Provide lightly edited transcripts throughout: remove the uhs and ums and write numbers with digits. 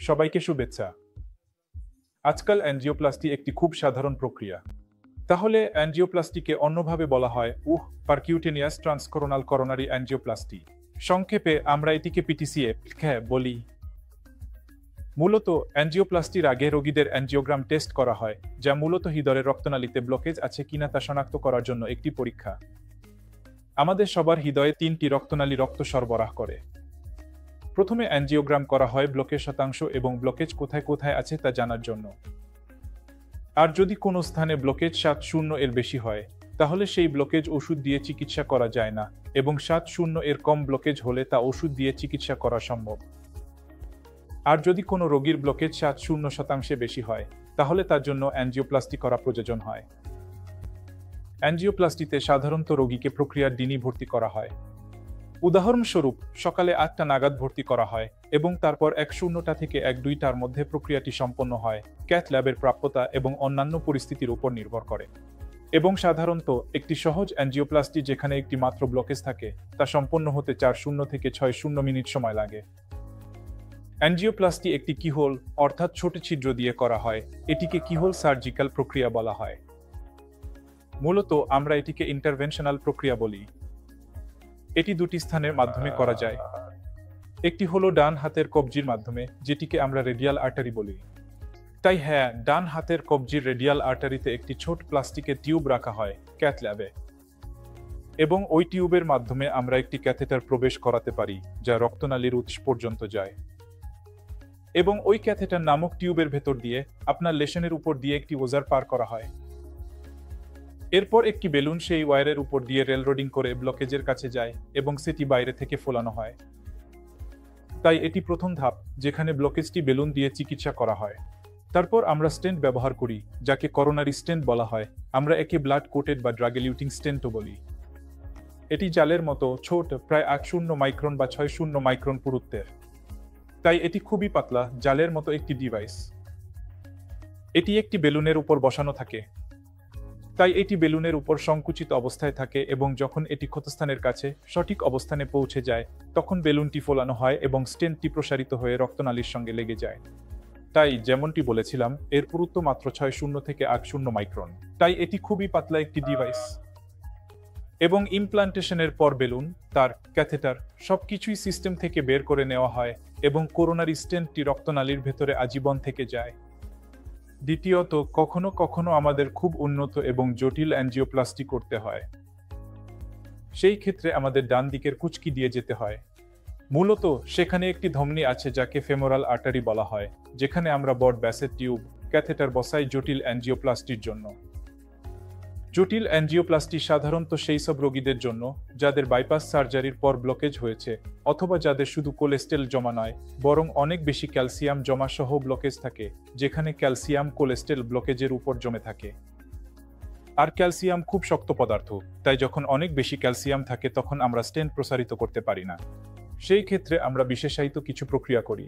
সবাইকে শুভেচ্ছা। আজকাল অ্যাঞ্জিওপ্লাস্টি একটি খুব সাধারণ প্রক্রিয়া। তাহলে অ্যাঞ্জিওপ্লাস্টিকে অন্যভাবে বলা হয় পারকিউটেনিয়াস ট্রান্সকোরোনাল করোনারি অ্যাঞ্জিওপ্লাস্টি। সংক্ষেপে আমরা এটিকে পিটিসিএ বলি। মূলত অ্যাঞ্জিওপ্লাস্টির আগে রোগীদের অ্যাঞ্জিওগ্রাম টেস্ট করা হয়, যা মূলত হৃদয়ের রক্তনালীতে ব্লকেজ আছে কিনা তা শনাক্ত করার জন্য একটি পরীক্ষা। আমাদের সবার হৃদয়ে 3টি রক্তনালী রক্ত সরবরাহ করে। প্রথমে অ্যাঞ্জিওগ্রাম করা হয় ব্লকের শতাংশ এবং ব্লকেজ কোথায় কোথায় আছে তা জানার জন্য। আর যদি কোনো স্থানে ব্লকেজ 7-0 এর বেশি হয়, তাহলে সেই ব্লকেজ ওষুধ দিয়ে চিকিৎসা করা যায় না, এবং 7-0 এর কম ব্লকেজ হলে তা ওষুধ দিয়ে চিকিৎসা করা সম্ভব। আর যদি কোনো রোগীর ব্লকেজ 7-0% বেশি হয়, তাহলে তার জন্য অ্যাঞ্জিওপ্লাস্টি করা প্রয়োজন হয়। অ্যাঞ্জিওপ্লাস্টিতে সাধারণত রোগীকে প্রক্রিয়ার দিনই ভর্তি করা হয়। উদাহরণস্বরূপ, সকালে 8টা নাগাদ ভর্তি করা হয় এবং তারপর 1:00 থেকে 1-2টার মধ্যে প্রক্রিয়াটি সম্পন্ন হয়, ক্যাথ ল্যাবের প্রাপ্যতা এবং অন্যান্য পরিস্থিতির উপর নির্ভর করে। এবং সাধারণত একটি সহজ অ্যাঞ্জিওপ্লাস্টি যেখানে একটি মাত্র ব্লকেজ থাকে, তা সম্পন্ন হতে 40 থেকে 60 মিনিট সময় লাগে। অ্যাঞ্জিওপ্লাস্টি একটি কিহোল অর্থাৎ ছোট ছিদ্র দিয়ে করা হয়। এটিকে কিহোল সার্জিক্যাল প্রক্রিয়া বলা হয়। মূলত আমরা এটিকে ইন্টারভেনশনাল প্রক্রিয়া বলি। এটি দুটি স্থানের মাধ্যমে করা যায়। একটি হলো ডান হাতের কবজির মাধ্যমে, যেটিকে আমরা রেডিয়াল আর্টারি বলি। তাই হ্যাঁ, ডান হাতের কবজির রেডিয়াল আর্টারিতে একটি ছোট প্লাস্টিকের টিউব রাখা হয় ক্যাথ ল্যাবে, এবং ওই টিউবের মাধ্যমে আমরা একটি ক্যাথেটার প্রবেশ করাতে পারি, যা রক্তনালীর উৎস পর্যন্ত যায়। এবং ওই ক্যাথেটার নামক টিউবের ভেতর দিয়ে আপনার লেশনের উপর দিয়ে একটি ওজার পার করা হয়। এরপর একটি বেলুন সেই ওয়্যারের উপর দিয়ে রেলরোডিং করে ব্লকেজের কাছে যায় এবং সেটি বাইরে থেকে ফোলানো হয়। তাই এটি প্রথম ধাপ, যেখানে ব্লকেজটি বেলুন দিয়ে চিকিৎসা করা হয়। তারপর আমরা স্টেন্ট ব্যবহার করি, যাকে করোনারি স্টেন্ট বলা হয়। আমরা একে ব্লাড কোটেড বা ড্রাগ এলিউটিং স্টেন্টও বলি। এটি জালের মতো ছোট, প্রায় 80 মাইক্রন বা 60 মাইক্রন পুরুত্বের। তাই এটি খুবই পাতলা, জালের মতো একটি ডিভাইস। এটি একটি বেলুনের উপর বসানো থাকে। তাই এটি বেলুনের উপর সংকুচিত অবস্থায় থাকে এবং যখন এটি ক্ষতস্থানের কাছে সঠিক অবস্থানে পৌঁছে যায়, তখন বেলুনটি ফোলানো হয় এবং স্টেন্টটি প্রসারিত হয়ে রক্তনালীর সঙ্গে লেগে যায়। তাই যেমনটি বলেছিলাম, এর পুরুত্ব মাত্র 60 থেকে 80 মাইক্রন। তাই এটি খুবই পাতলা একটি ডিভাইস। এবং ইমপ্লান্টেশনের পর বেলুন, তার ক্যাথেটার সবকিছুই সিস্টেম থেকে বের করে নেওয়া হয় এবং করোনারি স্টেন্টটি রক্তনালীর ভেতরে আজীবন থেকে যায়। দ্বিতীয়ত, কখনো কখনো আমাদের খুব উন্নত এবং জটিল অ্যাঞ্জিওপ্লাস্টি করতে হয়। সেই ক্ষেত্রে আমাদের ডান দিকের কুচকি দিয়ে যেতে হয়। মূলত সেখানে একটি ধমনী আছে যাকে ফেমোরাল আর্টারি বলা হয়, যেখানে আমরা বড় ব্যাসের টিউব ক্যাথেটার বসাই জটিল অ্যাঞ্জিওপ্লাস্টির জন্য। জটিল অ্যাঞ্জিওপ্লাস্টি সাধারণত সেই সব রোগীদের জন্য যাদের বাইপাস সার্জারির পর ব্লকেজ হয়েছে, অথবা যাদের শুধু কোলেস্টেরল জমা নয়, বরং অনেক বেশি ক্যালসিয়াম জমা সহ ব্লকেজ থাকে, যেখানে ক্যালসিয়াম কোলেস্টেরল ব্লকেজের উপর জমে থাকে। আর ক্যালসিয়াম খুব শক্ত পদার্থ, তাই যখন অনেক বেশি ক্যালসিয়াম থাকে তখন আমরা স্টেন্ট প্রসারিত করতে পারি না। সেই ক্ষেত্রে আমরা বিশেষায়িত কিছু প্রক্রিয়া করি।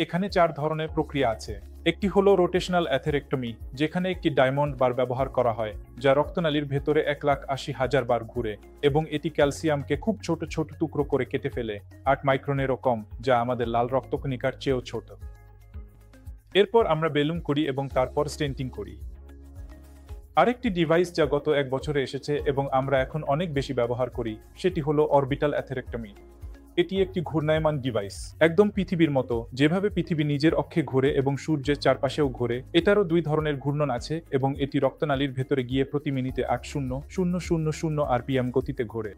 এখানে 4 ধরনের প্রক্রিয়া আছে। একটি হলো রোটেশনাল অ্যাথেরেক্টমি, যেখানে একটি ডায়মন্ড বার ব্যবহার করা হয়, যা রক্তনালীর ভেতরে 1,80,000 বার ঘুরে, এবং এটি ক্যালসিয়ামকে খুব ছোট ছোট টুকরো করে কেটে ফেলে, 8 মাইক্রনেরও কম, যা আমাদের লাল রক্তকণিকার চেয়েও ছোট। এরপর আমরা বেলুন করি এবং তারপর স্টেন্টিং করি। আরেকটি ডিভাইস যা গত 1 বছরে এসেছে এবং আমরা এখন অনেক বেশি ব্যবহার করি, সেটি হলো অরবিটাল অ্যাথেরেক্টমি। এটি একটি ঘূর্ণায়মান ডিভাইস, একদম পৃথিবীর মতো। যেভাবে পৃথিবী নিজের অক্ষে ঘোরে এবং সূর্যের চারপাশেও ঘোরে, এটারও 2 ধরনের ঘূর্ণন আছে এবং এটি রক্তনালীর ভেতরে গিয়ে প্রতি মিনিটে 8,000 আরপিএম গতিতে ঘোরে।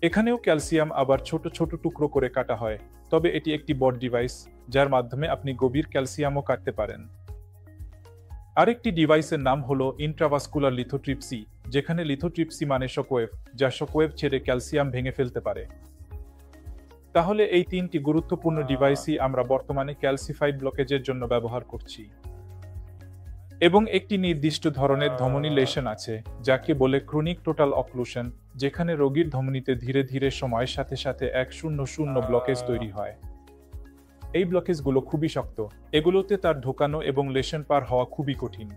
এখানেও ক্যালসিয়াম আবার ছোট ছোট টুকরো করে কাটা হয়, তবে এটি একটি বড় ডিভাইস, যার মাধ্যমে আপনি গভীর ক্যালসিয়ামও কাটতে পারেন। আরেকটি ডিভাইসের নাম হলো ইন্ট্রাভাস্কুলার লিথোট্রিপসি, যেখানে লিথোট্রিপসি মানে শকওয়েভ, যা শকওয়েভ ছেড়ে ক্যালসিয়াম ভেঙে ফেলতে পারে। তাহলে এই 3টি গুরুত্বপূর্ণ ডিভাইসই আমরা বর্তমানে ক্যালসিফাইড ব্লকেজের জন্য ব্যবহার করছি। এবং একটি নির্দিষ্ট ধরনের ধমনী লেশন আছে, যাকে বলে ক্রনিক টোটাল অক্লুশন, যেখানে রোগীর ধমনীতে ধীরে ধীরে সময়ের সাথে সাথে 100 ব্লকেজ তৈরি হয়। এই ব্লকেজগুলো খুবই শক্ত, এগুলোতে তার ঢোকানো এবং লেশন পার হওয়া খুবই কঠিন।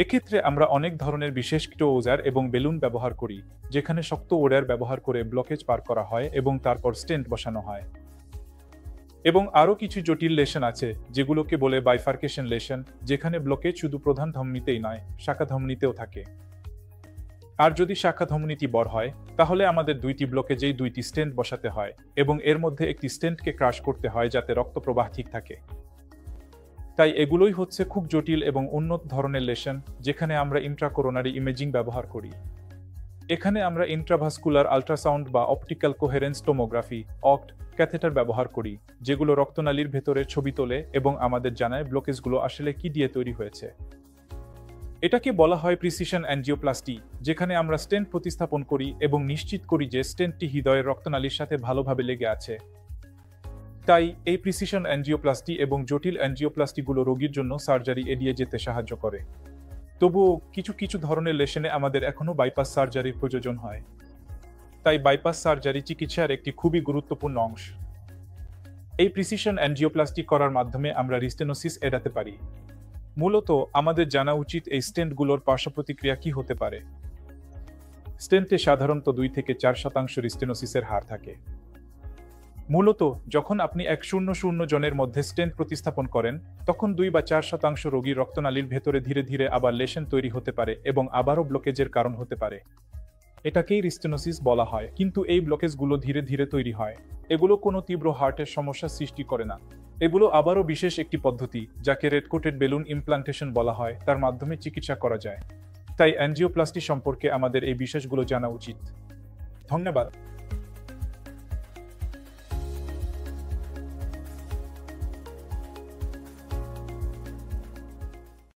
এক্ষেত্রে আমরা অনেক ধরনের বিশেষ ওজার এবং বেলুন ব্যবহার করি, যেখানে শক্ত ওয়ার ব্যবহার করে ব্লকেজ পার করা হয় এবং তারপর স্টেন্ট বসানো হয়। এবং আরও কিছু জটিল লেশন আছে যেগুলোকে বলে বাইফার্কেশন লেশন, যেখানে ব্লকেজ শুধু প্রধান ধমনীতেই নয়, শাখা ধমনীতেও থাকে। আর যদি শাখা ধমনীটি বড় হয়, তাহলে আমাদের দুইটি ব্লকেজেই দুইটি স্টেন্ট বসাতে হয় এবং এর মধ্যে একটি স্টেন্টকে ক্রাশ করতে হয় যাতে রক্ত প্রবাহ ঠিক থাকে। তাই এগুলোই হচ্ছে খুব জটিল এবং উন্নত ধরনের লেশন, যেখানে আমরা ইন্ট্রাকোরোনারি ইমেজিং ব্যবহার করি। এখানে আমরা ইন্ট্রাভাস্কুলার আল্ট্রাসাউন্ড বা অপটিক্যাল কোহেরেন্স টোমোগ্রাফি অক্ট ক্যাথেটার ব্যবহার করি, যেগুলো রক্তনালীর ভেতরের ছবি তোলে এবং আমাদের জানায় ব্লকেজগুলো আসলে কি দিয়ে তৈরি হয়েছে। এটাকে বলা হয় প্রিসিশন অ্যাঞ্জিওপ্লাস্টি, যেখানে আমরা স্টেন্ট প্রতিস্থাপন করি এবং নিশ্চিত করি যে স্টেন্টটি হৃদয়ের রক্তনালীর সাথে ভালোভাবে লেগে আছে। তাই এই প্রিসিশন অ্যাঞ্জিওপ্লাস্টি এবং জটিল অ্যাঞ্জিওপ্লাস্টিগুলো রোগীর জন্য সার্জারি এড়িয়ে যেতে সাহায্য করে। তবুও কিছু কিছু ধরনের লেশনে আমাদের এখনও বাইপাস সার্জারির প্রয়োজন হয়। তাই বাইপাস সার্জারি চিকিৎসার একটি খুবই গুরুত্বপূর্ণ অংশ। এই প্রিসিশন অ্যাঞ্জিওপ্লাস্টি করার মাধ্যমে আমরা রিস্টেনোসিস এড়াতে পারি। মূলত আমাদের জানা উচিত এই স্টেন্টগুলোর পার্শ্বপ্রতিক্রিয়া কি হতে পারে। স্টেন্টে সাধারণত 2 থেকে 4% রিস্টেনোসিসের হার থাকে। মূলত যখন আপনি 100 জনের মধ্যে স্টেন্ট প্রতিস্থাপন করেন, তখন 2 বা 4% রোগীর রক্তনালীর ভেতরে ধীরে ধীরে আবার লেশন তৈরি হতে পারে এবং আবারও ব্লকেজের কারণ হতে পারে। এটাকেই রিস্টেনোসিস বলা হয়। কিন্তু এই ব্লকেজগুলো ধীরে ধীরে তৈরি হয়। এগুলো কোনো তীব্র হার্টের সমস্যা সৃষ্টি করে না। এগুলো আবারও বিশেষ একটি পদ্ধতি, যাকে রেড কোটেড বেলুন ইমপ্লান্টেশন বলা হয়, তার মাধ্যমে চিকিৎসা করা যায়। তাই অ্যাঞ্জিওপ্লাস্টি সম্পর্কে আমাদের এই বিষয়গুলো জানা উচিত। ধন্যবাদ।